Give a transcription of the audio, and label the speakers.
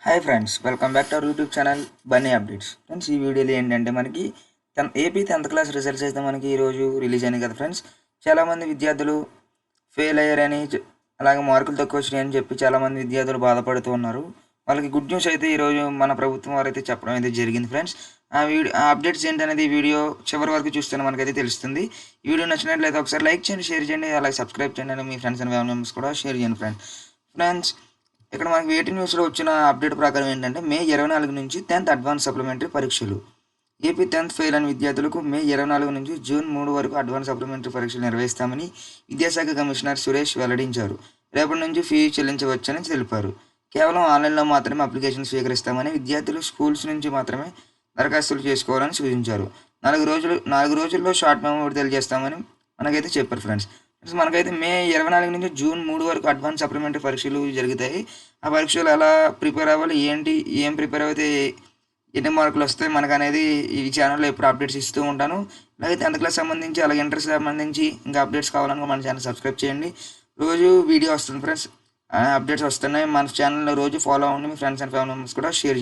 Speaker 1: Hi friends, welcome back to our YouTube channel Bunny updates. Friends, ఈ వీడియోలో ఏంటంటే మనకి ఏపీ 10th క్లాస్ రిజల్ట్స్ అయితే మనకి ఈరోజు రిలీజ్ అయినాయి కదా ఫ్రెండ్స్. చాలామంది విద్యార్థులు ఫెయిల్ అయ్యారని అలాగే మార్కులు తక్కువ వచ్చినాయని చెప్పి చాలామంది విద్యార్థులు బాధపడుతూ ఉన్నారు. వాళ్ళకి గుడ్ న్యూస్ అయితే ఈరోజు మన ప్రభుత్వం వారు అయితే చెప్పడం అయితే జరిగింది ఫ్రెండ్స్. ఆ అప్డేట్స్ ఏంటనేది ఈ వీడియో చివరి వరకు చూస్తేనే మనకైతే తెలుస్తుంది. ఈ వీడియో నచ్చినట్లయితే ఒకసారి లైక్ చేయండి, షేర్ చేయండి, అలాగే సబ్స్క్రైబ్ చేయండి, అని మీ ఫ్రెండ్స్ అండ్ ఫ్యామిలీ మెంబర్స్ కూడా షేర్ చేయండి ఫ్రెండ్స్. ఇక్కడ మనకి వేటి న్యూస్లో వచ్చిన అప్డేట్ ప్రకారం ఏంటంటే మే 24 నుంచి 10th అడ్వాన్స్ సప్లిమెంటరీ పరీక్షలు. ఏపీ 10th ఫెయిల్ అయిన విద్యార్థులకు మే 24 నుంచి జూన్ 3 వరకు అడ్వాన్స్ సప్లిమెంటరీ పరీక్షలు నిర్వహిస్తామని విద్యాశాఖ కమిషనర్ సురేష్ వెల్లడించారు. రేపటి నుంచి ఫీజు చెల్లించవచ్చని తెలిపారు. కేవలం ఆన్లైన్లో మాత్రమే అప్లికేషన్ స్వీకరిస్తామని, విద్యార్థులు స్కూల్స్ నుంచి మాత్రమే దరఖాస్తులు చేసుకోవాలని సూచించారు. 4 రోజుల్లో షార్ట్ మెమో విడుదల చేస్తామని మనకైతే చెప్పారు ఫ్రెండ్స్. మనకైతే మే 24 నుంచి జూన్ 3 వరకు అడ్వాన్స్ సప్లిమెంటరీ పరీక్షలు జరుగుతాయి. ఆ పరీక్షలు ఎలా ప్రిపేర్ అవ్వాలి, ఏం ప్రిపేర్ అయితే ఎన్ని మార్కులు వస్తాయి మనకు అనేది ఈ ఛానల్లో ఎప్పుడు అప్డేట్స్ ఇస్తూ ఉంటాను. అలాగే 10th క్లాస్ సంబంధించి, అలాగే ఇంటర్ సంబంధించి ఇంకా అప్డేట్స్ కావాలనుకో మన ఛానల్ సబ్స్క్రైబ్ చేయండి. రోజు వీడియో వస్తుంది ఫ్రెండ్స్, అప్డేట్స్ వస్తున్నాయి. మన ఛానల్లో రోజు ఫాలో అవ్వండి. మీ ఫ్రెండ్స్ అండ్ ఫ్యామిలీ మెంబర్స్ కూడా షేర్ చేయండి.